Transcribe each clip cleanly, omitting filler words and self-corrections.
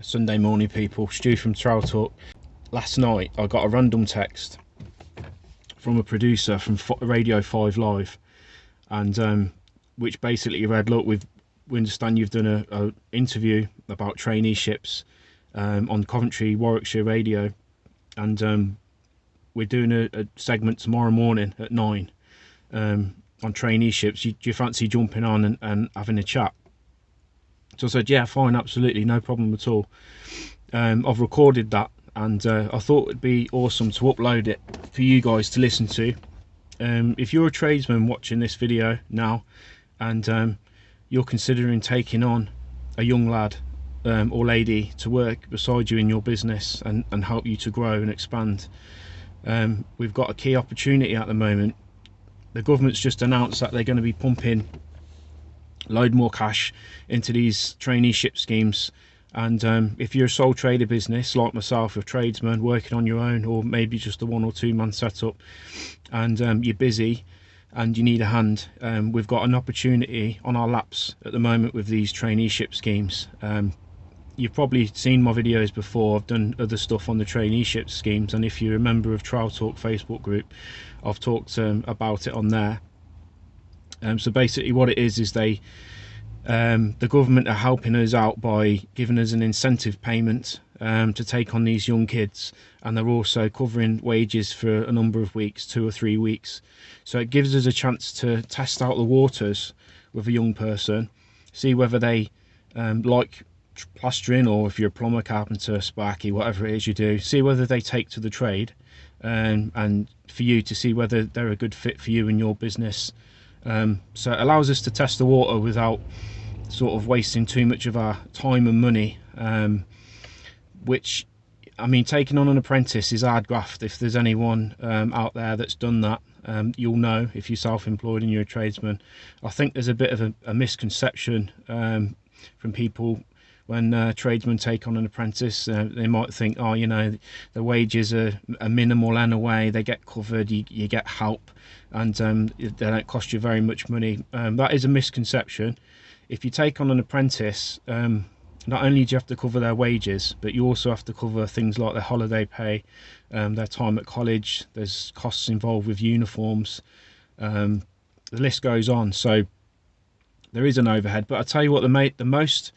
Sunday morning, people. Stu from Trail Talk. Last night I got a random text from a producer from Radio 5 Live, and which basically read, look, we understand you've done a interview about traineeships on Coventry, Warwickshire radio, and we're doing a segment tomorrow morning at 9 on traineeships. Do you fancy jumping on and having a chat? So I said, yeah, fine, absolutely, no problem at all. I've recorded that, and I thought it'd be awesome to upload it for you guys to listen to. If you're a tradesman watching this video now, and you're considering taking on a young lad or lady to work beside you in your business and help you to grow and expand, we've got a key opportunity at the moment. The government's just announced that they're going to be pumping load more cash into these traineeship schemes, and if you're a sole trader business like myself, a tradesman working on your own, or maybe just a 1 or 2 man setup, and you're busy and you need a hand, we've got an opportunity on our laps at the moment with these traineeship schemes. You've probably seen my videos before. I've done other stuff on the traineeship schemes, and if you're a member of Trail Talk Facebook group, I've talked about it on there. So basically what it is the government are helping us out by giving us an incentive payment to take on these young kids, and they're also covering wages for a number of weeks, 2 or 3 weeks. So it gives us a chance to test out the waters with a young person, see whether they like plastering, or if you're a plumber, carpenter, sparky, whatever it is you do, see whether they take to the trade, and for you to see whether they're a good fit for you and your business. So it allows us to test the water without sort of wasting too much of our time and money, which, I mean, taking on an apprentice is hard graft. If there's anyone out there that's done that, you'll know if you're self-employed and you're a tradesman. I think there's a bit of a misconception from people when tradesmen take on an apprentice. They might think, oh, you know, the wages are minimal anyway, they get covered, you get help, and they don't cost you very much money. That is a misconception. If you take on an apprentice, not only do you have to cover their wages, but you also have to cover things like their holiday pay, their time at college. There's costs involved with uniforms, the list goes on. So there is an overhead. But I tell you what, the most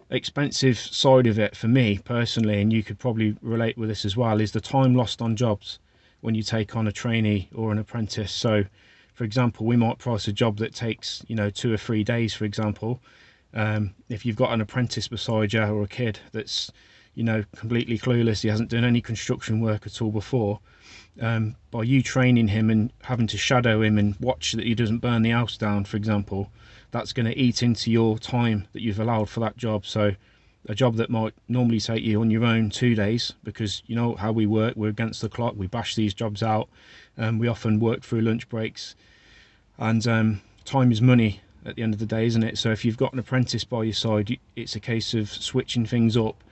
expensive side of it for me personally, and you could probably relate with this as well, is the time lost on jobs when you take on a trainee or an apprentice. So for example, we might price a job that takes, you know, 2 or 3 days, for example. If you've got an apprentice beside you, or a kid that's, you know, completely clueless, he hasn't done any construction work at all before, by you training him and having to shadow him and watch that he doesn't burn the house down, for example, that's going to eat into your time that you've allowed for that job. So a job that might normally take you on your own 2 days, because you know how we work, we're against the clock, we bash these jobs out, we often work through lunch breaks, and time is money at the end of the day, isn't it? So if you've got an apprentice by your side, it's a case of switching things up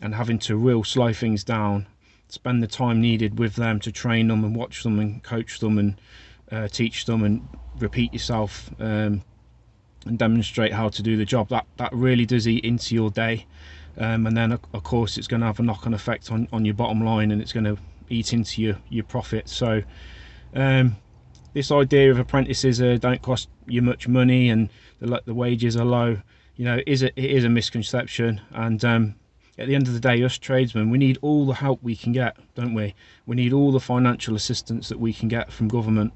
and having to real slow things down, spend the time needed with them to train them and watch them and coach them and teach them and repeat yourself, and demonstrate how to do the job. That really does eat into your day, and then of course it's going to have a knock-on effect on your bottom line, and it's going to eat into your profit. So this idea of apprentices don't cost you much money and the wages are low, you know, it is a misconception. And at the end of the day, us tradesmen, we need all the help we can get, don't we? We need all the financial assistance that we can get from government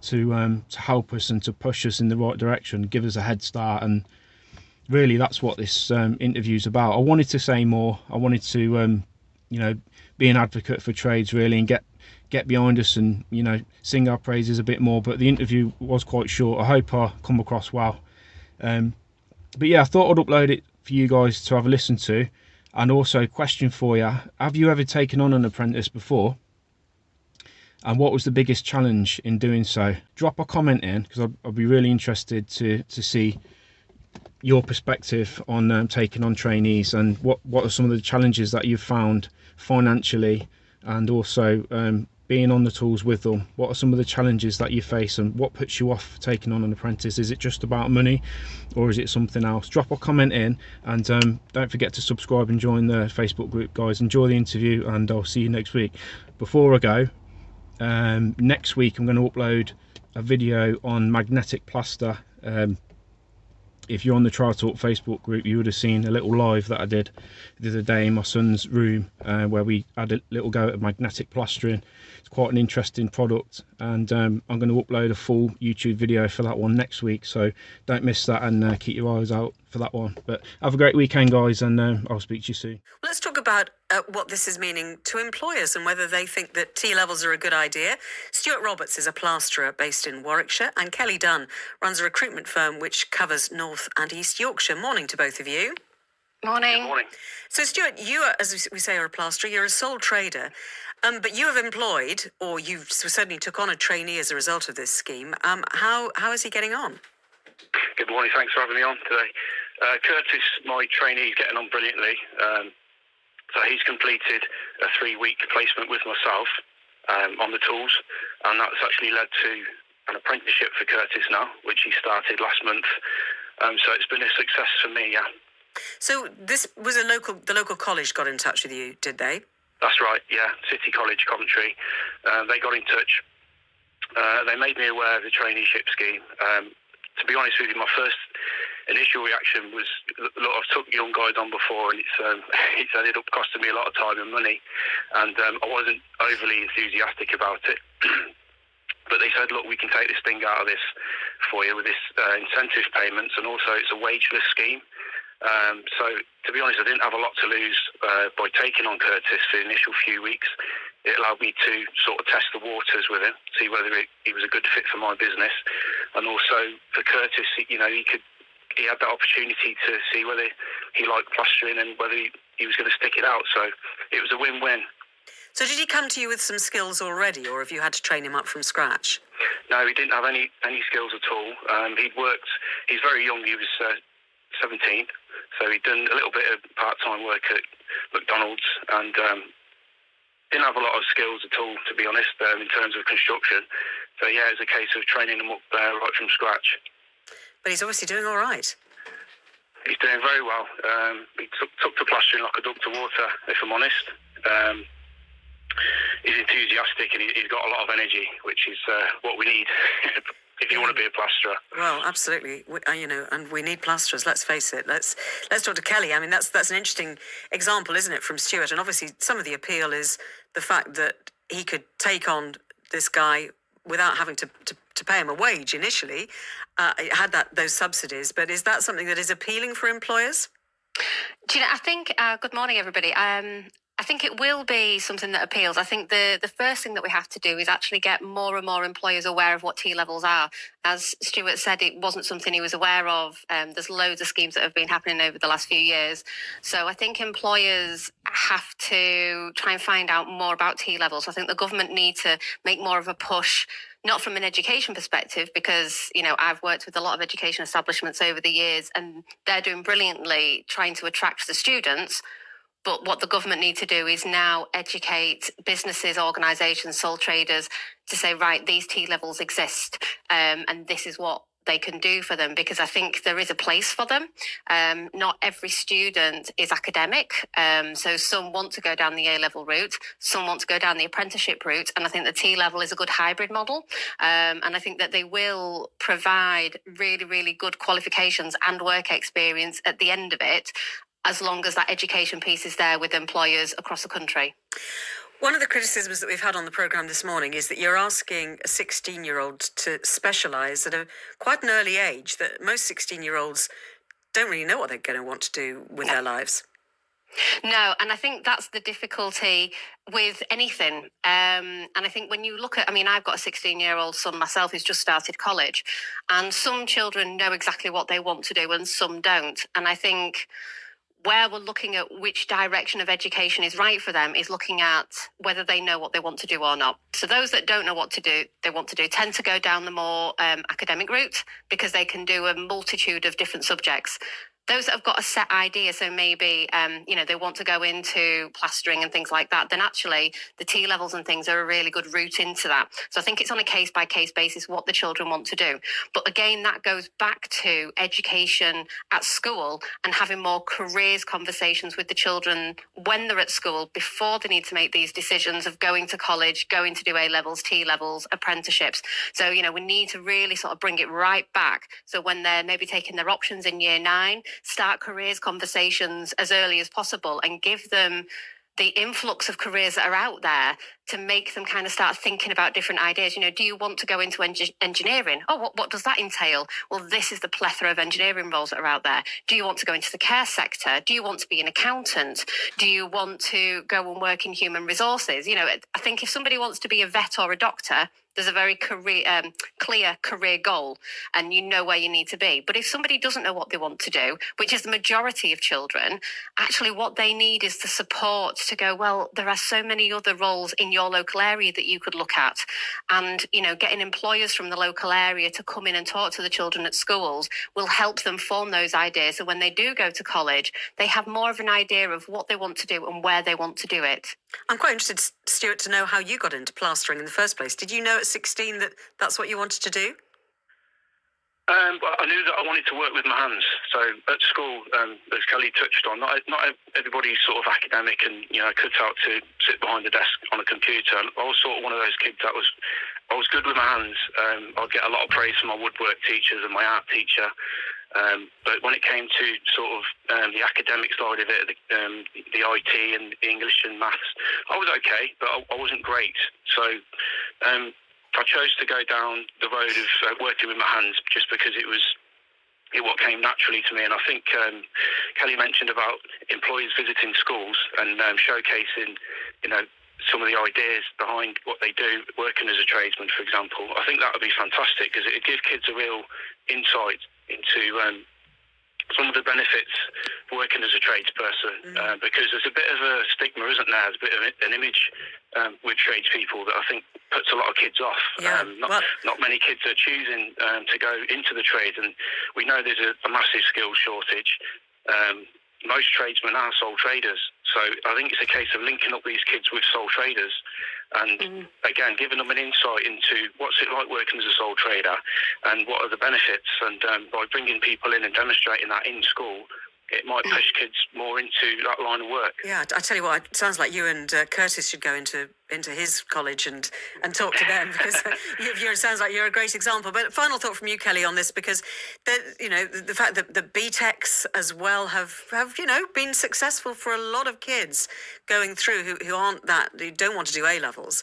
to help us and to push us in the right direction, give us a head start. And really that's what this interview's about. I wanted to say more. I wanted to you know, be an advocate for trades really, and get behind us and, you know, sing our praises a bit more. But the interview was quite short. I hope I come across well. But yeah, I thought I'd upload it for you guys to have a listen to. And also, question for you: have you ever taken on an apprentice before? And what was the biggest challenge in doing so? Drop a comment in, because I'd be really interested to see your perspective on taking on trainees, and what are some of the challenges that you've found financially, and also being on the tools with them? What are some of the challenges that you face, and what puts you off taking on an apprentice? Is it just about money, or is it something else? Drop a comment in, and don't forget to subscribe and join the Facebook group, guys. Enjoy the interview, and I'll see you next week. Before I go, next week I'm going to upload a video on magnetic plaster. If you're on the Trial Talk Facebook group, you would have seen a little live that I did the other day in my son's room, where we had a little go at magnetic plastering. It's quite an interesting product, and I'm going to upload a full YouTube video for that one next week, so don't miss that, and keep your eyes out for that one. But have a great weekend, guys, and I'll speak to you soon. Let's talk about what this is meaning to employers and whether they think that T-levels are a good idea. Stuart Roberts is a plasterer based in Warwickshire, and Kelly Dunn runs a recruitment firm which covers North and East Yorkshire. Morning to both of you. Morning. Good morning. So Stuart, you are, as we say, are a plasterer. You're a sole trader, but you have employed, or you certainly took on a trainee as a result of this scheme. How is he getting on? Good morning. Thanks for having me on today. Curtis, my trainee, is getting on brilliantly. So he's completed a 3-week placement with myself on the tools, and that's actually led to an apprenticeship for Curtis now, which he started last month. So it's been a success for me, yeah. So this was the local college got in touch with you, did they? That's right, yeah. City College, Coventry. They got in touch. They made me aware of the traineeship scheme. To be honest with you, my first initial reaction was, look, I've took young guys on before, and it's ended up costing me a lot of time and money, and I wasn't overly enthusiastic about it. But they said, look, we can take this thing out of this for you with this incentive payments, and also it's a wageless scheme. So to be honest, I didn't have a lot to lose by taking on Curtis for the initial few weeks. It allowed me to sort of test the waters with him, see whether he was a good fit for my business, and also for Curtis, he had that opportunity to see whether he liked plastering and whether he was going to stick it out. So it was a win-win. So did he come to you with some skills already, or have you had to train him up from scratch? No, he didn't have any skills at all. He's very young. He was 17, so he'd done a little bit of part-time work at McDonald's, and didn't have a lot of skills at all, to be honest, in terms of construction. So yeah, it's a case of training him up right from scratch. But he's obviously doing all right. He's doing very well. He took to plastering like a duck to water, if I'm honest. He's enthusiastic, and he's got a lot of energy, which is what we need if you want to be a plasterer. Well, absolutely. And we need plasterers. Let's face it. Let's talk to Kelly. I mean, that's an interesting example, isn't it, from Stuart? And obviously, some of the appeal is the fact that he could take on this guy without having to pay him a wage initially. It had those subsidies, but is that something that is appealing for employers? Do you know, I think, good morning, everybody. I think it will be something that appeals. I think the first thing that we have to do is actually get more and more employers aware of what T-levels are. As Stuart said, it wasn't something he was aware of. There's loads of schemes that have been happening over the last few years. So I think employers have to try and find out more about T-levels. I think the government need to make more of a push, not from an education perspective, because, I've worked with a lot of education establishments over the years, and they're doing brilliantly trying to attract the students. But what the government need to do is now educate businesses, organisations, sole traders to say, right, these T-levels exist, and this is what they can do for them, because I think there is a place for them. Not every student is academic. So some want to go down the A-level route, some want to go down the apprenticeship route, and I think the T-level is a good hybrid model. And I think that they will provide really, really good qualifications and work experience at the end of it, as long as that education piece is there with employers across the country. One of the criticisms that we've had on the programme this morning is that you're asking a 16-year-old to specialise at quite an early age, that most 16-year-olds don't really know what they're going to want to do with their lives. No, and I think that's the difficulty with anything. And I think when you look at, I've got a 16-year-old son myself who's just started college, and some children know exactly what they want to do and some don't. And I think where we're looking at which direction of education is right for them is looking at whether they know what they want to do or not. So those that don't know what they want to do tend to go down the more academic route, because they can do a multitude of different subjects. Those that have got a set idea, so maybe, they want to go into plastering and things like that, then actually the T levels and things are a really good route into that. So I think it's on a case by case basis what the children want to do. But again, that goes back to education at school and having more careers conversations with the children when they're at school before they need to make these decisions of going to college, going to do A levels, T levels, apprenticeships. So, we need to really sort of bring it right back. So when they're maybe taking their options in year 9, start careers conversations as early as possible and give them the influx of careers that are out there to make them kind of start thinking about different ideas. Do you want to go into engineering? Oh, what does that entail? Well, this is the plethora of engineering roles that are out there. Do you want to go into the care sector? Do you want to be an accountant? Do you want to go and work in human resources? I think if somebody wants to be a vet or a doctor, there's a very clear career goal and you know where you need to be. But if somebody doesn't know what they want to do, which is the majority of children, actually what they need is the support to go, well, there are so many other roles in your local area that you could look at. And, getting employers from the local area to come in and talk to the children at schools will help them form those ideas. So when they do go to college, they have more of an idea of what they want to do and where they want to do it. I'm quite interested, Stuart, to know how you got into plastering in the first place. Did you know at 16 that that's what you wanted to do? Well, I knew that I wanted to work with my hands. So at school, as Kelly touched on, not everybody's sort of academic and cut out to sit behind the desk on a computer. I was sort of one of those kids I was good with my hands. I'd get a lot of praise from my woodwork teachers and my art teacher. But when it came to sort of the academic side of it, the IT and English and maths, I was okay, but I wasn't great. So I chose to go down the road of working with my hands just because it what came naturally to me. And I think Kelly mentioned about employers visiting schools and showcasing, some of the ideas behind what they do, working as a tradesman, for example. I think that would be fantastic because it would give kids a real insight into some of the benefits of working as a tradesperson, because there's a bit of a stigma, isn't there? There's a bit of an image with tradespeople that I think puts a lot of kids off. Yeah, not many kids are choosing to go into the trade, and we know there's a massive skills shortage. Most tradesmen are sole traders, so I think it's a case of linking up these kids with sole traders and again giving them an insight into what's it like working as a sole trader and what are the benefits, and by bringing people in and demonstrating that in school, it might push kids more into that line of work. Yeah, I tell you what, it sounds like you and Curtis should go into his college and talk to them because it sounds like you're a great example. But final thought from you, Kelly, on this, because the fact that the BTECs as well have been successful for a lot of kids going through who don't want to do A levels.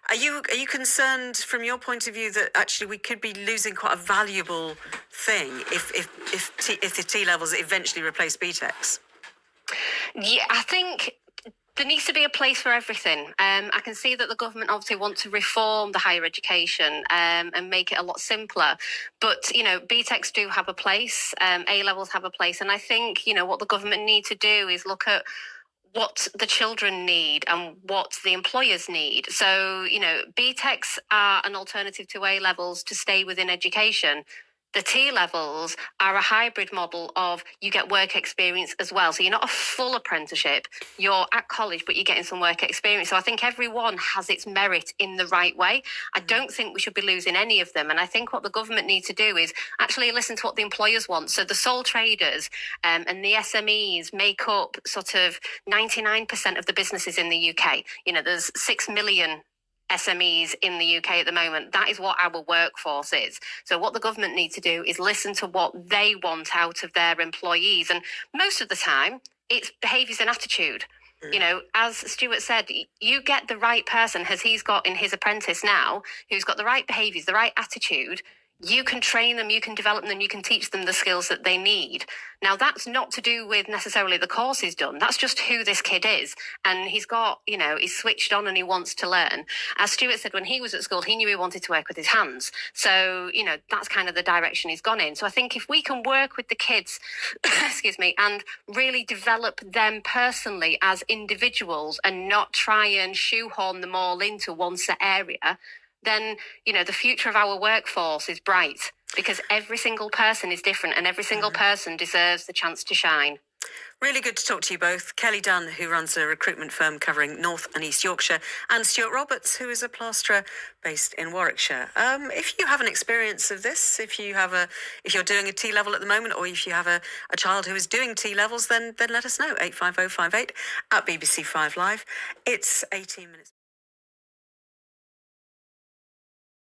Are you concerned from your point of view that actually we could be losing quite a valuable thing if the T levels eventually replace BTECs? Yeah, I think there needs to be a place for everything. I can see that the government obviously want to reform the higher education and make it a lot simpler. But, BTECs do have a place, A levels have a place. And I think, what the government need to do is look at what the children need and what the employers need. So, BTECs are an alternative to A levels to stay within education. The T levels are a hybrid model of you get work experience as well. So you're not a full apprenticeship, you're at college, but you're getting some work experience. So I think everyone has its merit in the right way. I don't think we should be losing any of them. And I think what the government needs to do is actually listen to what the employers want. So the sole traders and the SMEs make up sort of 99% of the businesses in the UK. There's 6 million SMEs in the UK at the moment. That is what our workforce is. So what the government needs to do is listen to what they want out of their employees. And most of the time, it's behaviours and attitude. As Stuart said, you get the right person, as he's got in his apprentice now, who's got the right behaviours, the right attitude. You can train them, you can develop them, you can teach them the skills that they need. Now, that's not to do with necessarily the course he's done. That's just who this kid is. And he's got, he's switched on and he wants to learn. As Stuart said, when he was at school, he knew he wanted to work with his hands. So, that's kind of the direction he's gone in. So I think if we can work with the kids, excuse me, and really develop them personally as individuals and not try and shoehorn them all into one set area, then, the future of our workforce is bright. because every single person is different and every single person deserves the chance to shine. Really good to talk to you both. Kelly Dunn, who runs a recruitment firm covering North and East Yorkshire, and Stuart Roberts, who is a plasterer based in Warwickshire. If you have an experience of this, if you're doing a T level at the moment, or if you have a child who is doing T levels, then let us know. 85058 at BBC 5 Live. It's 18 minutes.